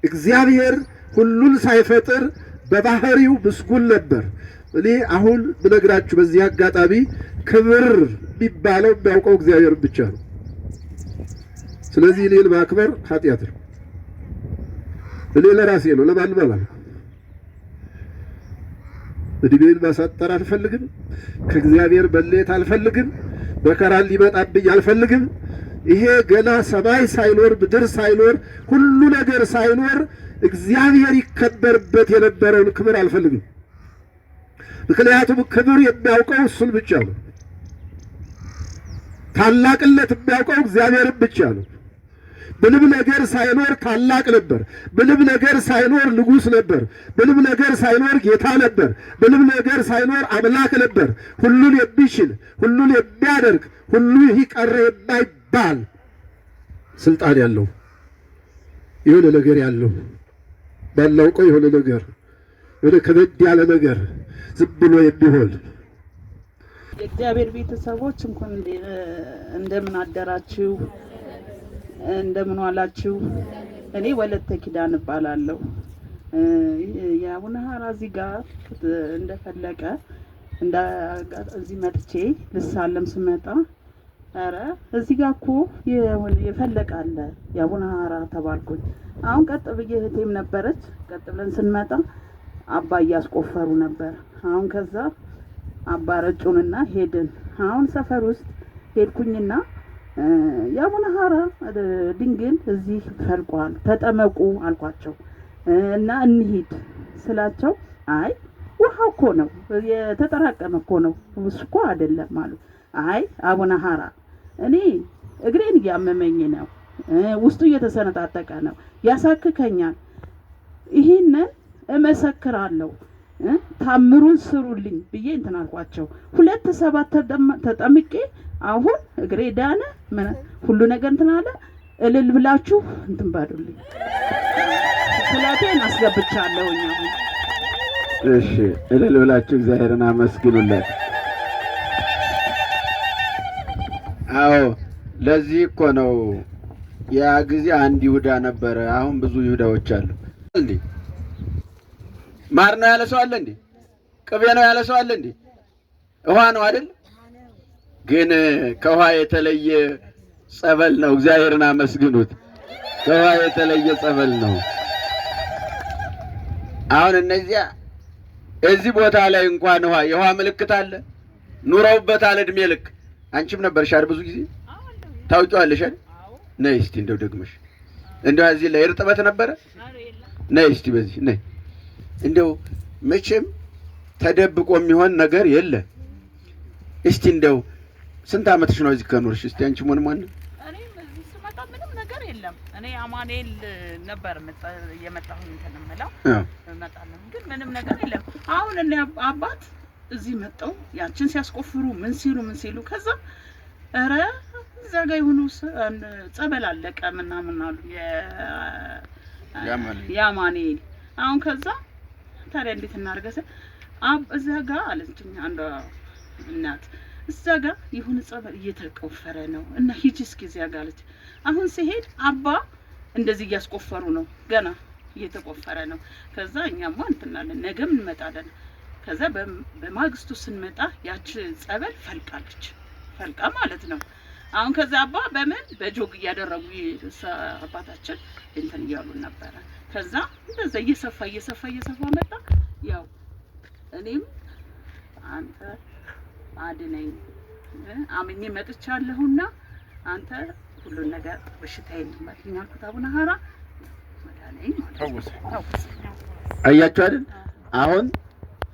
እግዚአብሔር ሁሉን ሳይፈጥር በባህሪው ምስጉን ነበር። እኔ አሁን ብነግራችሁ በዚህ አጋጣሚ ክብር ቢባለው የሚያውቀው እግዚአብሔር ብቻ ነው። ስለዚህ እኔን ማክበር ኃጢአት ነው። እኔ ለራሴ ነው፣ ለማንም አላልኩም። እድሜን ማሳጠር አልፈልግም። ከእግዚአብሔር መለየት አልፈልግም። መከራ ሊመጣብኝ አልፈልግም። ይሄ ገና ሰማይ ሳይኖር ምድር ሳይኖር ሁሉ ነገር ሳይኖር እግዚአብሔር ይከበርበት የነበረውን ክብር አልፈልግም። ምክንያቱም ክብር የሚያውቀው እሱን ብቻ ነው። ታላቅነት የሚያውቀው እግዚአብሔርን ብቻ ነው። ምንም ነገር ሳይኖር ታላቅ ነበር። ምንም ነገር ሳይኖር ንጉሥ ነበር። ምንም ነገር ሳይኖር ጌታ ነበር። ምንም ነገር ሳይኖር አምላክ ነበር። ሁሉን የሚችል ሁሉን የሚያደርግ ሁሉ ይህ ቀረ የማይባል ስልጣን ያለው የሆነ ነገር ያለው ባላውቀው የሆነ ነገር ወደ ከበድ ያለ ነገር ዝም ብሎ የሚሆን የእግዚአብሔር ቤተሰቦች እንኳን እንደምን አደራችሁ፣ እንደምን ዋላችሁ። እኔ ወለተ ኪዳን እባላለሁ። የአቡነ ሐራ እዚህ ጋር እንደፈለቀ እዚህ መጥቼ ልሳለም ስመጣ ኧረ እዚህ ጋር እኮ የፈለቀ አለ የአቡነ ሐራ ተባልኩኝ። አሁን ቀጥ ብዬ እህቴም ነበረች። ቀጥ ብለን ስንመጣ አባ እያስቆፈሩ ነበር። አሁን ከዛ አባ ረጩንና ሄድን። አሁን ሰፈር ውስጥ ሄድኩኝና የአቡነ ሐራ ድንግል እዚህ ፈልቋል ተጠመቁ አልኳቸው እና እንሂድ ስላቸው አይ ውሃ እኮ ነው የተጠራቀመ እኮ ነው እሱ እኮ አይደለም አሉ። አይ አቡነ ሐራ እኔ እግሬን እያመመኝ ነው፣ ውስጡ እየተሰነጣጠቀ ነው፣ ያሳክከኛል፣ ይሄንን እመሰክራለሁ፣ ታምሩን ስሩልኝ ብዬ እንትን አልኳቸው። 2 ተጠምቄ አሁን እግሬ ዳነ፣ ሁሉ ነገር እንትን አለ። እልል ብላችሁ እንትን ባዱልኝ። ስለቴን አስገብቻለሁኝ። አሁን እሺ፣ እልል ብላችሁ እግዚአብሔርን አመስግኑለት። አዎ፣ ለዚህ እኮ ነው ያ ጊዜ አንድ ይሁዳ ነበረ፣ አሁን ብዙ ይሁዳዎች አሉ። እንዴ ማር ነው ያለ ሰው አለ እንዴ? ቅቤ ነው ያለ ሰው አለ እንዴ? ውሃ ነው አይደል? ግን ከውሃ የተለየ ጸበል ነው። እግዚአብሔርን አመስግኑት። ከውሃ የተለየ ጸበል ነው። አሁን እነዚያ እዚህ ቦታ ላይ እንኳን የውሃ ምልክት አለ፣ ኑረውበታል እድሜ ልክ። አንቺም ነበርሽ አይደል? ብዙ ጊዜ ታውቂዋለሽ አይደል? ነይ እስቲ እንደው ደግመሽ እንደው እዚህ ላይ እርጥበት ነበረ። ነይ እስቲ በዚህ ነይ። እንደው መቼም ተደብቆ የሚሆን ነገር የለ። እስቲ እንደው ስንት ዓመትሽ ነው እዚህ ከኖርሽ? እስቲ አንቺ ምን እኔ እዚህ ስመጣ ምንም ነገር የለም። እኔ አማኑኤል ነበር የመጣሁኝ ተነመላው መጣለም፣ ግን ምንም ነገር የለም። አሁን እኔ አባት እዚህ መጣው ያችን ሲያስቆፍሩ ምን ሲሉ ከዛ ኧረ እዛ ጋር ይሁኑ ጸበል አለቀ ምናምን አሉ የአማኑኤል። አሁን ከዛ ታዲያ እንዴት እናርገሰ እዛ ጋር አለችኝ አንዷ እናት፣ እዛ ጋር ይሁን ጸበል እየተቆፈረ ነው እና ሂጂ እስኪ እዚያ ጋር አለች። አሁን ሲሄድ አባ እንደዚህ እያስቆፈሩ ነው፣ ገና እየተቆፈረ ነው። ከዛ እኛማ እንትናለን ነገም እንመጣለን። ከዛ በማግስቱ ስንመጣ ያች ጸበል ፈልቃ ማለት ነው። አሁን ከዛ አባ በጆግ እያደረጉ አባታችን እንትን እያሉ ነበረ። ከዛ እንደዛ እየሰፋ መጣ። ያው እኔም አንተ አድነኝ አምኜ መጥቻለሁና አንተ ሁሉን ነገር በሽታዬን እንድትመልኝ አልኩት። አቡነ ሐራ መድኃኒዓለም አያችሁ አይደል? አሁን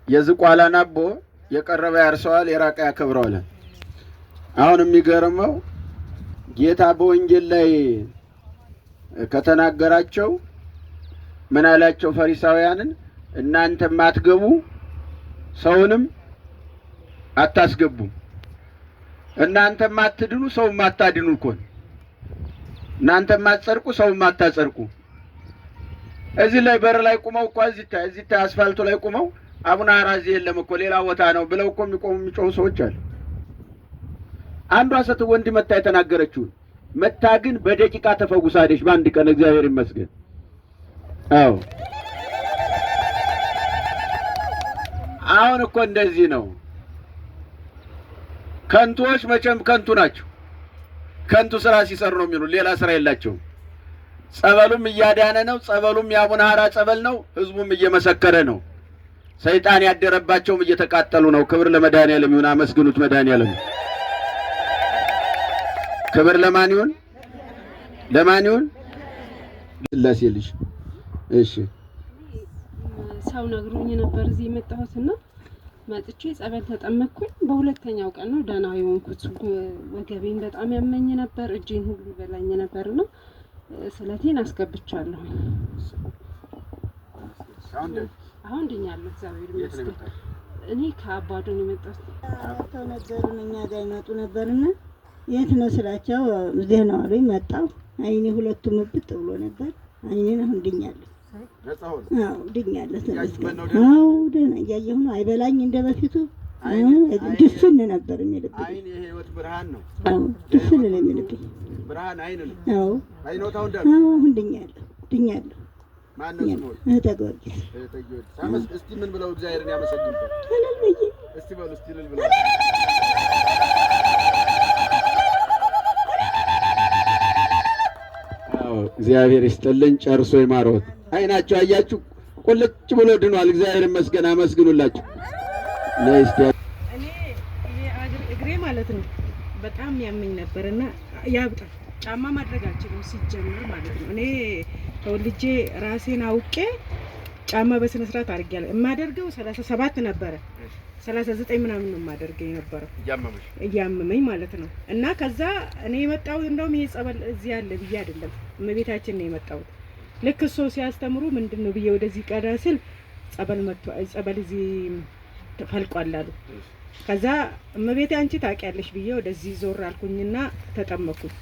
የዝቋላን አቦ የቀረበ ያርሰዋል፣ የራቀ ያከብረዋል። አሁን የሚገርመው ጌታ በወንጌል ላይ ከተናገራቸው ምን አላቸው? ፈሪሳውያንን እናንተ ማትገቡ ሰውንም አታስገቡም፣ እናንተ ማትድኑ ሰው ማታድኑ እኮ ነው። እናንተ ማትጸድቁ ሰው ማታጸድቁ። እዚህ ላይ በር ላይ ቆመው እኮ እዚህ አስፋልቱ ላይ ቆመው አቡነ ሐራ እዚህ የለም እኮ ሌላ ቦታ ነው ብለው እኮ የሚጮሁ ሰዎች አሉ። አንዷ ሴት ወንድ መታ የተናገረችው መታ ግን በደቂቃ ተፈውሳለች በአንድ ቀን። እግዚአብሔር ይመስገን። አዎ አሁን እኮ እንደዚህ ነው። ከንቶች መቼም ከንቱ ናቸው። ከንቱ ስራ ሲሰሩ ነው የሚሉ ሌላ ስራ የላቸውም። ጸበሉም እያዳነ ነው። ጸበሉም የአቡነ ሐራ ጸበል ነው። ህዝቡም እየመሰከረ ነው። ሰይጣን ያደረባቸውም እየተቃጠሉ ነው። ክብር ለመድኃኒዓለም ይሁን። አመስግኑት መድኃኒዓለም። ክብር ለማን ይሁን? ለማን ይሁን? ስላሴ ልጅ። እሺ ሰው ነግሮኝ ነበር እዚህ የመጣሁትና መጥቼ ጸበል ተጠመቅኩኝ። በሁለተኛው ቀን ነው ደህና የሆንኩት። ወገቤን በጣም ያመኝ ነበር፣ እጄን ሁሉ ይበላኝ ነበርና ስለቴን አስገብቻለሁ። አሁን ድኛለሁ፣ እግዚአብሔር ይመስገን። እኔ ከአባዶ ነው የመጣሁት። ተነገሩን እኛ ጋር ይመጡ ነበርና የት ነው ስላቸው እዚህ ነው አሉኝ። መጣሁ። አይኔ ሁለቱም እብጥ ብሎ ነበር። አይኔን አሁን ድኛለሁ። አዎ ድኛለሁ። ተመስገን። አዎ ደህና እያየሁ ነው። አይበላኝ እንደበፊቱ። ድፍን ነበር የሚልብኝ። አይን የህይወት ብርሃን ነው። አዎ ድፍን ነው የሚልብኝ። ብርሃን አይን ነው። አዎ አይኖታው እንዳለ። አዎ አሁን ድኛለሁ። ማን ነው ስሙ? እህተ ጊዮርጊስ። እህተ ጊዮርጊስ። እስቲ ምን ብለው እግዚአብሔርን ያመሰግኑታል? እልል ብዬ እስቲ በሉ እስቲ እልል ብለው እግዚአብሔር ይስጥልኝ፣ ጨርሶ ይማሮት። አይናቸው አያችሁ ቁልጭ ብሎ ድኗል። እግዚአብሔር ይመስገን፣ አመስግኑላችሁ። ነይስቲ እኔ እግሬ ማለት ነው በጣም ያመኝ ነበርና ያብጣል። ጫማ ማድረግ አልችልም ሲጀምር ማለት ነው። እኔ ተወልጄ ራሴን አውቄ ጫማ በስነ ስርዓት አድርጌያለሁ። የማደርገው 37 ነበረ 39 ምናምን ነው የማደርገው የነበረው እያመመኝ ማለት ነው። እና ከዛ እኔ የመጣሁት እንደውም ይሄ ጸበል እዚህ ያለ ብዬ አይደለም እመቤታችን ነው የመጣሁት። ልክ እሱ ሲያስተምሩ ምንድነው ብዬ ወደዚህ ቀዳ ስል ጸበል እዚህ ተፈልቋል አሉ። ከዛ እመቤቴ አንቺ ታውቂያለሽ ብዬ ወደዚህ ዞር አልኩኝና ተጠመኩኝ።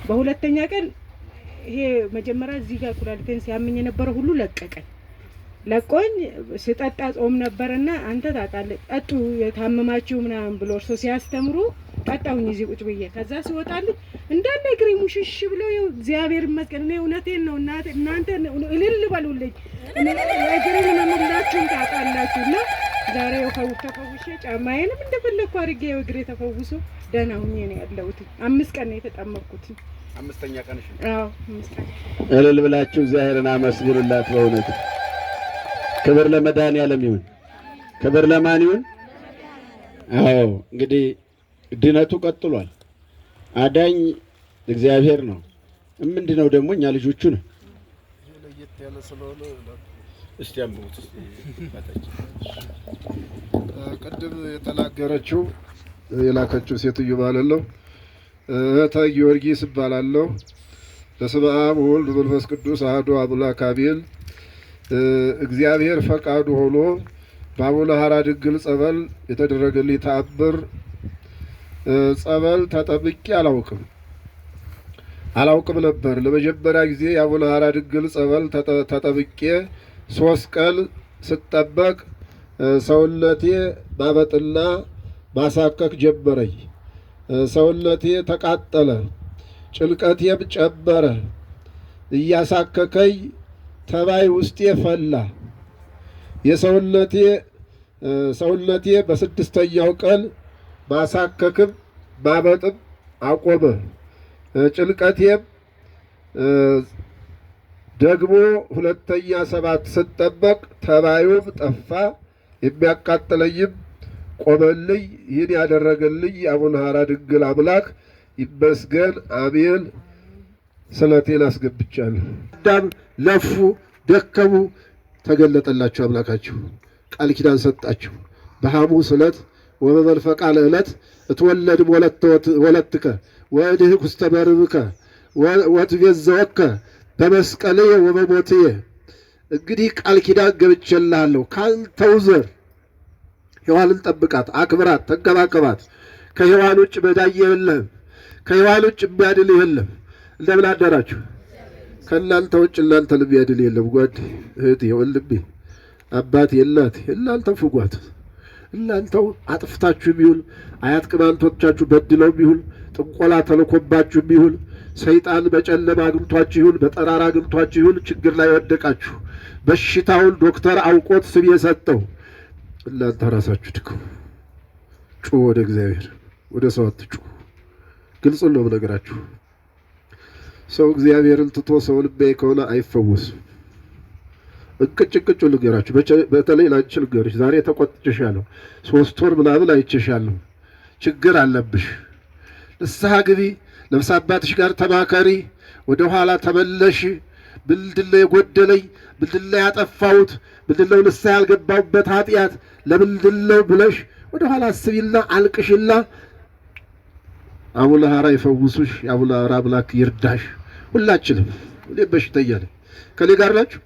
በሁለተኛ ቀን ይሄ መጀመሪያ እዚህ ጋር ኩላሊቴን ሲያመኝ የነበረው ሁሉ ለቆኝ ስጠጣ ጾም ነበርና አንተ ታውቃለህ ጠጡ የታመማችሁ ምናምን ብሎ እርሶ ሲያስተምሩ ጠጣሁኝ እዚህ ቁጭ ብዬ። ከዛ ሲወጣልኝ እንዳለ እግሬ ሙሽሽ ብሎ እግዚአብሔር ይመስገን። እኔ እውነቴን ነው እናንተ እልል በሉልኝ። እግሬን መምላችሁን ታውቃላችሁና ዛሬ ተፈውሼ ጫማዬንም እንደፈለኩ አድርጌ እግሬ ተፈውሶ ደህና ሁኜ ነው ያለሁት። 5 ቀን ነው የተጠመቅኩት። 5ኛ ቀንሽ? አዎ 5 ቀን። እልል ብላችሁ እግዚአብሔርን አመስግኑላት በእውነት። ክብር ለመድኃኒዓለም ይሁን። ክብር ለማን ይሁን? አዎ እንግዲህ ድነቱ ቀጥሏል። አዳኝ እግዚአብሔር ነው። ምንድነው ደግሞ እኛ ልጆቹ ነው። ለየት ያለ ስለሆነ እስቲ አምቡት ቅድም የተናገረችው የላከችው ሴትዮ ማለት ነው እህተ ጊዮርጊስ እባላለሁ። በስመ አብ ወወልድ ወመንፈስ ቅዱስ አሐዱ አምላክ አሜን። እግዚአብሔር ፈቃዱ ሆኖ በአቡነ ሐራ ድንግል ጸበል የተደረገልኝ ተአምር ጸበል ተጠምቄ አላውቅም ነበር። ለመጀመሪያ ጊዜ የአቡነ ሐራ ድንግል ጸበል ተጠምቄ 3 ቀን ስጠበቅ ሰውነቴ ማበጥና ማሳከክ ጀመረኝ። ሰውነቴ ተቃጠለ፣ ጭንቀቴም ጨመረ። እያሳከከኝ ተባይ ውስጤ ፈላ። ሰውነቴ በ6ኛው ቀን ማሳከክም ማበጥም አቆመ። ጭንቀቴም ደግሞ 2ኛ 7 ስጠበቅ ተባዩም ጠፋ፣ የሚያቃጥለኝም ቆመልኝ። ይህን ያደረገልኝ የአቡነ ሐራ ድንግል አምላክ ይመስገን፣ አሜን። ስለቴን አስገብቻለሁ። አዳም ለፉ፣ ደከሙ፣ ተገለጠላቸው አምላካቸው፣ ቃል ኪዳን ሰጣቸው። በሐሙስ ዕለት ወበመንፈቃ ዕለት እትወለድ ወለትከ ወእድኅ ውስተ መርብከ ወትቤዘወከ በመስቀልየ ወበሞትየ። እንግዲህ ቃል ኪዳን ገብቼልሃለሁ፣ ካንተው ዘር ሔዋንን ጠብቃት፣ አክብራት፣ ተንከባከባት። ከሔዋን ውጭ መዳኝ የለም፣ ከሔዋን ውጭ የሚያድል የለም። እንደምን አደራችሁ? ከእናንተ ውጭ እናንተን የሚያድል የለም። ጓድ እህቴ፣ ወንድሜ፣ አባቴ፣ እናቴ እናንተ ፍጓት። እናንተው አጥፍታችሁ ቢሆን አያት ቅማንቶቻችሁ በድለው ቢሆን ጥንቆላ ተልኮባችሁ ቢሆን ሰይጣን በጨለማ አግኝቷችሁ ይሁን በጠራራ አግኝቷችሁ ይሁን ችግር ላይ ወደቃችሁ፣ በሽታውን ዶክተር አውቆት ስም የሰጠው እናንተ ራሳችሁ ድከሙ። ጩሁ ወደ እግዚአብሔር፣ ወደ ሰው አትጩሁ። ግልጽ ነው ነገራችሁ። ሰው እግዚአብሔርን ትቶ ሰው ልቤ ከሆነ አይፈወስም። እቅጭ ልገራችሁ። በተለይ ላንቺ ልገርሽ፣ ዛሬ ተቆጥቼሻለሁ። 3 ወር ምናምን አይቼሻለሁ። ችግር አለብሽ። ንስሐ ግቢ። ነፍስ አባትሽ ጋር ተማከሪ። ወደ ኋላ ተመለሽ። ምንድነው የጎደለኝ? ምንድነው ያጠፋሁት? ምንድነው ንስሐ ያልገባሁበት ኃጢአት? ለምንድነው ብለሽ ወደ ኋላ አስቢና አልቅሽና አቡነ ሐራ ይፈውሱሽ። የአቡነ ሐራ አምላክ ይርዳሽ። ሁላችንም እኔ በሽተኛ ነኝ። ከኔ ጋር ናችሁ?